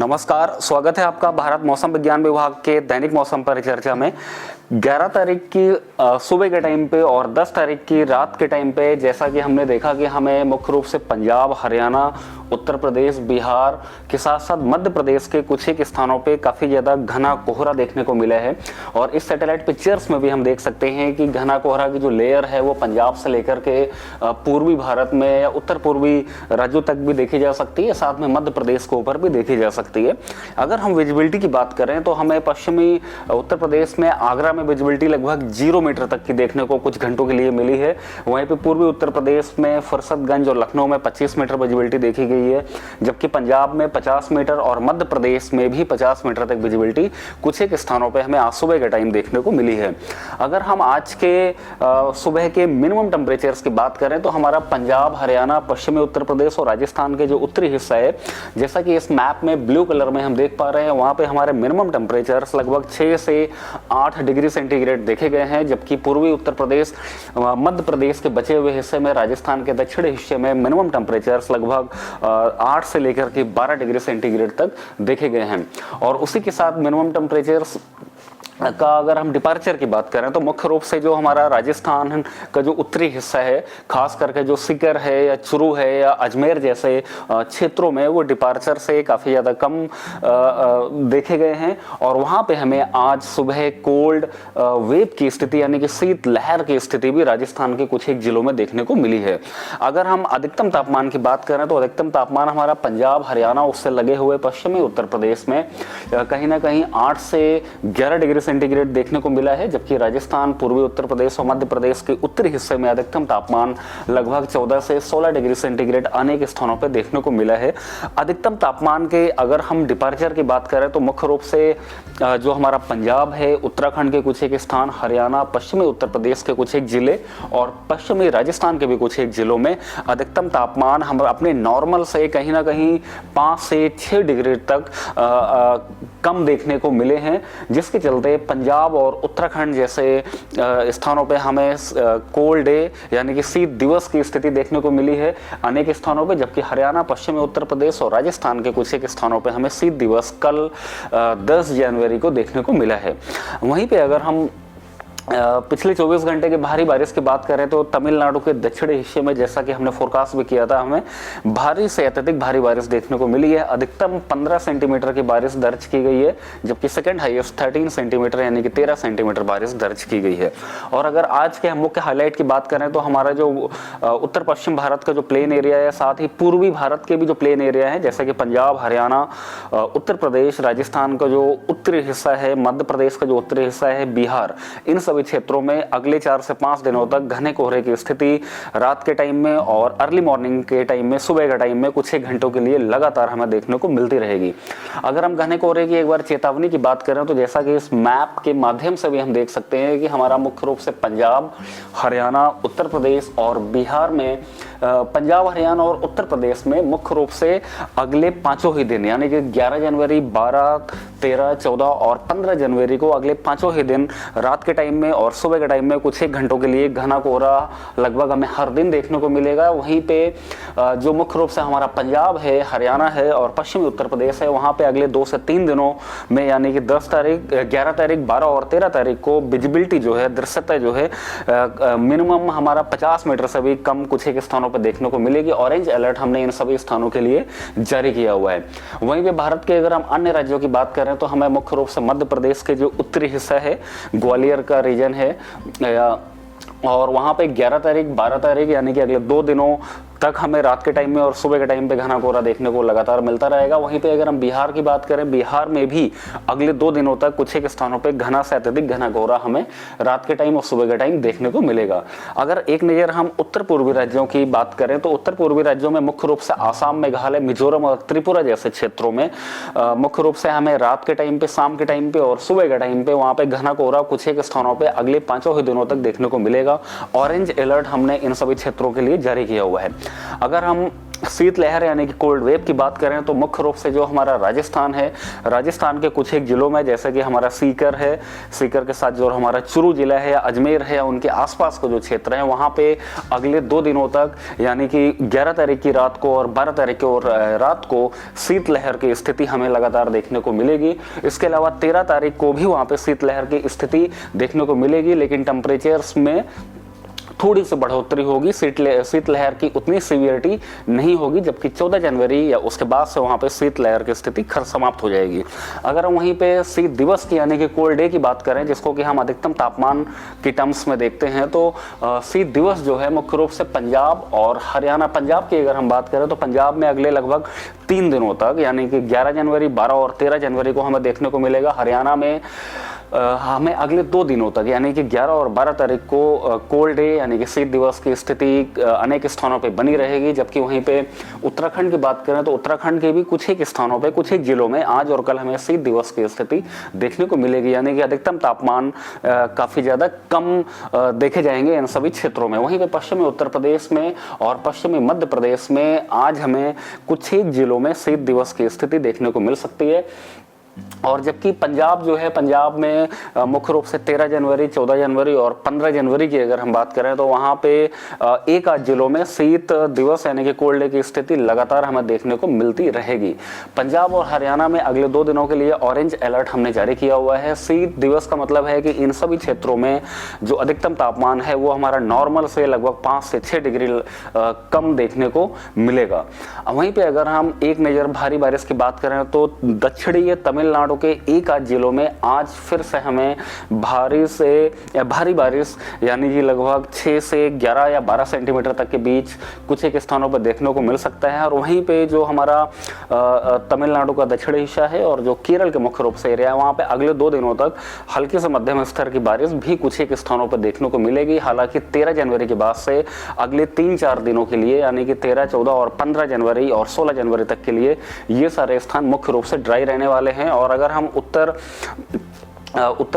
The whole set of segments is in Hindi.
नमस्कार, स्वागत है आपका भारत मौसम विज्ञान विभाग के दैनिक मौसम परिचर्चा में। 11 तारीख की सुबह के टाइम पे और 10 तारीख की रात के टाइम पे जैसा कि हमने देखा कि हमें मुख्य रूप से पंजाब, हरियाणा, उत्तर प्रदेश, बिहार के साथ साथ मध्य प्रदेश के कुछ एक स्थानों पे काफ़ी ज़्यादा घना कोहरा देखने को मिला है। और इस सैटेलाइट पिक्चर्स में भी हम देख सकते हैं कि घना कोहरा की जो लेयर है वो पंजाब से लेकर के पूर्वी भारत में या उत्तर पूर्वी राज्यों तक भी देखी जा सकती है, साथ में मध्य प्रदेश के ऊपर भी देखी जा सकती है। अगर हम विजिबिलिटी की बात करें तो हमें पश्चिमी उत्तर प्रदेश में आगरा में विजिबिलिटी लगभग 0 मीटर तक की देखने को कुछ घंटों के लिए मिली है। वहीं पे पूर्वी उत्तर प्रदेश में फरसतगंज और लखनऊ में 25 मीटर विजिबिलिटी देखी गई है, जबकि पंजाब में 50 मीटर और मध्य प्रदेश में भी 50 मीटर तक विजिबिलिटी कुछ एक स्थानों पे हमें आज सुबह के टाइम देखने को मिली है। अगर हम आज के सुबह के मिनिमम टेम्परेचर्स की बात करें तो हमारा पंजाब, हरियाणा, पश्चिमी उत्तर प्रदेश और राजस्थान के जो उत्तरी हिस्सा है, जैसा कि इस मैप में ब्लू कलर में हम देख पा रहे हैं, वहां पे हमारे मिनिमम टेम्परेचर्स लगभग 6 से 8 डिग्री सेंटीग्रेड देखे गए हैं, जबकि पूर्वी उत्तर प्रदेश, मध्य प्रदेश के बचे हुए हिस्से में, राजस्थान के दक्षिणी हिस्से में मिनिमम टेम्परेचर्स लगभग 8 से लेकर के 12 डिग्री सेंटीग्रेड तक देखे गए हैं। और उसी के साथ मिनिमम टेम्परेचर्स का अगर हम डिपार्चर की बात करें तो मुख्य रूप से जो हमारा राजस्थान का जो उत्तरी हिस्सा है, खास करके जो सीकर है या चुरू है या अजमेर जैसे क्षेत्रों में, वो डिपार्चर से काफ़ी ज़्यादा कम देखे गए हैं। और वहाँ पे हमें आज सुबह कोल्ड वेव की स्थिति यानी कि शीत लहर की स्थिति भी राजस्थान के कुछ एक जिलों में देखने को मिली है। अगर हम अधिकतम तापमान की बात करें तो अधिकतम तापमान हमारा पंजाब, हरियाणा, उससे लगे हुए पश्चिमी उत्तर प्रदेश में कहीं ना कहीं 8 से 11 डिग्री सेंटीग्रेड देखने को मिला है, जबकि राजस्थान, पूर्वी उत्तर प्रदेश और मध्य प्रदेश के उत्तरी हिस्से में अधिकतम तापमान लगभग 14 से 16 डिग्री सेंटीग्रेड अनेक स्थानों पर देखने को मिला है। अधिकतम तापमान के अगर हम डिपार्चर की बात करें तो मुख्य रूप से जो हमारा पंजाब है, उत्तराखंड के कुछ एक स्थान, हरियाणा, पश्चिमी उत्तर प्रदेश के कुछ एक जिले और पश्चिमी राजस्थान के भी कुछ एक जिलों में अधिकतम तापमान हम अपने नॉर्मल से कहीं ना कहीं 5 से 6 डिग्री तक कम देखने को मिले हैं, जिसके चलते पंजाब और उत्तराखंड जैसे स्थानों पे हमें कोल्ड डे यानी कि शीत दिवस की स्थिति देखने को मिली है अनेक स्थानों पे, जबकि हरियाणा, पश्चिमी उत्तर प्रदेश और राजस्थान के कुछ एक स्थानों पे हमें शीत दिवस कल 10 जनवरी को देखने को मिला है। वहीं पे अगर हम पिछले 24 घंटे के भारी बारिश की बात करें तो तमिलनाडु के दक्षिणी हिस्से में, जैसा कि हमने फोरकास्ट भी किया था, हमें भारी से अत्यधिक भारी बारिश देखने को मिली है। अधिकतम 15 सेंटीमीटर की बारिश दर्ज की गई है, जबकि सेकंड हाईएस्ट 13 सेंटीमीटर यानी कि 13 सेंटीमीटर बारिश दर्ज की गई है। और अगर आज के मुख्य हाईलाइट की बात करें तो हमारा जो उत्तर पश्चिम भारत का जो प्लेन एरिया है, साथ ही पूर्वी भारत के भी जो प्लेन एरिया है, जैसे कि पंजाब, हरियाणा, उत्तर प्रदेश, राजस्थान का जो उत्तरी हिस्सा है, मध्य प्रदेश का जो उत्तरी हिस्सा है, बिहार, इन सभी क्षेत्रों में अगले 4 से 5 दिनों तक घने कोहरे की स्थिति रात के टाइम में और अर्ली मॉर्निंग के टाइम में, सुबह के टाइम में कुछ एक घंटों के लिए लगातार हमें देखने को मिलती रहेगी। अगर हम घने कोहरे की एक बार चेतावनी की बात करें तो जैसा कि इस मैप के माध्यम से भी हम देख सकते हैं कि हमारा मुख्य रूप से पंजाब, हरियाणा, उत्तर प्रदेश और बिहार में, पंजाब, हरियाणा और उत्तर प्रदेश में मुख्य रूप से अगले 5 ही दिन यानी कि 11 जनवरी, 12, 13, 14 और 15 जनवरी को अगले 5 ही दिन रात के टाइम में और सुबह के टाइम में कुछ एक घंटों के लिए घना कोहरा लगभग हमें हर दिन देखने को मिलेगा। वहीं पे जो मुख्य रूप से हमारा पंजाब है, हरियाणा है और पश्चिमी उत्तर प्रदेश है, वहां पे अगले 2 से 3 दिनों में यानी कि 10 तारीख, 11 तारीख, 12 और 13 तारीख को विजिबिलिटी जो है, दृश्यता जो है, मिनिमम हमारा 50 मीटर से भी कम कुछ एक स्थानों पर देखने को मिलेगी। ऑरेंज अलर्ट हमने इन सभी स्थानों के लिए जारी किया हुआ है। वहीं पे भारत के अगर हम अन्य राज्यों की बात करें तो हमें मुख्य रूप से मध्य प्रदेश के जो उत्तरी हिस्सा है, ग्वालियर का रीजन है, और वहां पे 11 तारीख, 12 तारीख यानी कि अगले 2 दिनों तक हमें रात के टाइम में और सुबह के टाइम पे घना कोहरा देखने को लगातार मिलता रहेगा। वहीं पे अगर हम बिहार की बात करें, बिहार में भी अगले 2 दिनों तक कुछ एक स्थानों पे घना से अत्यधिक घना कोहरा हमें रात के टाइम और सुबह के टाइम देखने को मिलेगा। अगर एक नज़र हम उत्तर पूर्वी राज्यों की बात करें तो उत्तर पूर्वी राज्यों में मुख्य रूप से आसाम, मेघालय, मिजोरम और त्रिपुरा जैसे क्षेत्रों में मुख्य रूप से हमें रात के टाइम पे, शाम के टाइम पे और सुबह के टाइम पे वहाँ पे घना कोहरा कुछ एक स्थानों पर अगले 5 ही दिनों तक देखने को मिलेगा। ऑरेंज अलर्ट हमने इन सभी क्षेत्रों के लिए जारी किया हुआ है। अगर हम शीतलहर यानी कि कोल्ड वेव की बात करें तो मुख्य रूप से जो हमारा राजस्थान है, राजस्थान के कुछ एक जिलों में जैसे कि हमारा सीकर है, सीकर के साथ जो हमारा चुरू जिला है या अजमेर है या उनके आसपास को जो क्षेत्र है वहाँ पे अगले 2 दिनों तक यानी कि 11 तारीख की रात को और 12 तारीख की रात को शीतलहर की स्थिति हमें लगातार देखने को मिलेगी। इसके अलावा 13 तारीख को भी वहाँ पे शीतलहर की स्थिति देखने को मिलेगी, लेकिन टेम्परेचर्स में थोड़ी सी बढ़ोतरी होगी, शीतलहर की उतनी सीवियरिटी नहीं होगी, जबकि 14 जनवरी या उसके बाद से वहाँ पे शीतलहर की स्थिति समाप्त हो जाएगी। अगर हम वहीं पे शीत दिवस की यानी कि कोल्ड डे की बात करें, जिसको कि हम अधिकतम तापमान की टर्म्स में देखते हैं, तो शीत दिवस जो है मुख्य रूप से पंजाब और हरियाणा, पंजाब की अगर हम बात करें तो पंजाब में अगले लगभग 3 दिनों तक यानी कि 11 जनवरी, 12 और 13 जनवरी को हमें देखने को मिलेगा। हरियाणा में हमें अगले 2 दिनों तक यानी कि 11 और 12 तारीख को कोल्ड डे यानी कि शीत दिवस की स्थिति अनेक स्थानों पे बनी रहेगी। जबकि वहीं पे उत्तराखंड की बात करें तो उत्तराखंड के भी कुछ एक स्थानों पे, कुछ एक जिलों में आज और कल हमें शीत दिवस की स्थिति देखने को मिलेगी, यानी कि अधिकतम तापमान काफ़ी ज़्यादा कम देखे जाएंगे इन सभी क्षेत्रों में। वहीं पे पश्चिमी उत्तर प्रदेश में और पश्चिमी मध्य प्रदेश में आज हमें कुछ एक जिलों में शीत दिवस की स्थिति देखने को मिल सकती है। और जबकि पंजाब जो है, पंजाब में मुख्य रूप से 13 जनवरी, 14 जनवरी और 15 जनवरी की अगर हम बात करें तो वहाँ पे एक आध जिलों में शीत दिवस यानी कि कोल्ड डे की स्थिति लगातार हमें देखने को मिलती रहेगी। पंजाब और हरियाणा में अगले 2 दिनों के लिए ऑरेंज अलर्ट हमने जारी किया हुआ है। शीत दिवस का मतलब है कि इन सभी क्षेत्रों में जो अधिकतम तापमान है वो हमारा नॉर्मल से लगभग 5 से 6 डिग्री कम देखने को मिलेगा। वहीं पर अगर हम एक नज़र भारी बारिश की बात करें तो दक्षिणी तमिलनाडु के एक आध जिलों में आज फिर से हमें भारी बारिश यानी कि लगभग 6 से 11 या 12 सेंटीमीटर तक के बीच कुछ एक स्थानों पर देखने को मिल सकता है। और वहीं पे जो हमारा तमिलनाडु का दक्षिणी हिस्सा है और जो केरल के मुख्य रूप से एरिया है वहाँ पे अगले 2 दिनों तक हल्की से मध्यम स्तर की बारिश भी कुछ एक स्थानों पर देखने को मिलेगी। हालांकि 13 जनवरी के बाद से अगले 3-4 दिनों के लिए यानी कि 13, 14 और 15 जनवरी और 16 जनवरी तक के लिए ये सारे स्थान मुख्य रूप से ड्राई रहने वाले हैं। और अगर हम उत्तर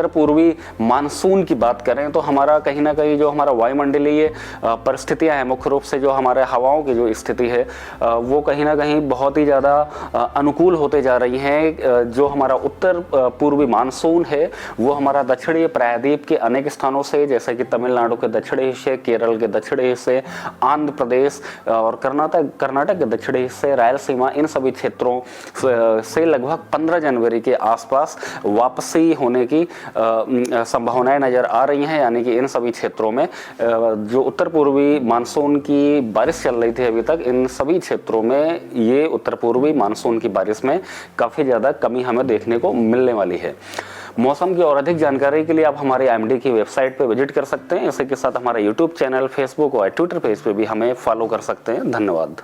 पूर्वी मानसून की बात करें तो हमारा कहीं ना कहीं जो हमारा वायुमंडलीय परिस्थितियां हैं, मुख्य रूप से जो हमारे हवाओं की जो स्थिति है वो कहीं ना कहीं बहुत ही ज़्यादा अनुकूल होते जा रही हैं। जो हमारा उत्तर पूर्वी मानसून है वो हमारा दक्षिणी प्रायद्वीप के अनेक स्थानों से, जैसे कि तमिलनाडु के दक्षिणी हिस्से, केरल के दक्षिणी हिस्से, आंध्र प्रदेश और कर्नाटक के दक्षिणी हिस्से, रायलसीमा, इन सभी क्षेत्रों से लगभग 15 जनवरी के आसपास वापसी होने की संभावनाएं नजर आ रही हैं। यानी कि इन सभी क्षेत्रों में जो उत्तर पूर्वी मानसून की बारिश चल रही थी अभी तक, इन सभी क्षेत्रों में ये उत्तर पूर्वी मानसून की बारिश में काफ़ी ज़्यादा कमी हमें देखने को मिलने वाली है। मौसम की और अधिक जानकारी के लिए आप हमारे IMD की वेबसाइट पर विजिट कर सकते हैं। इसी के साथ हमारा YouTube चैनल, फेसबुक और ट्विटर पेज पे भी हमें फॉलो कर सकते हैं। धन्यवाद।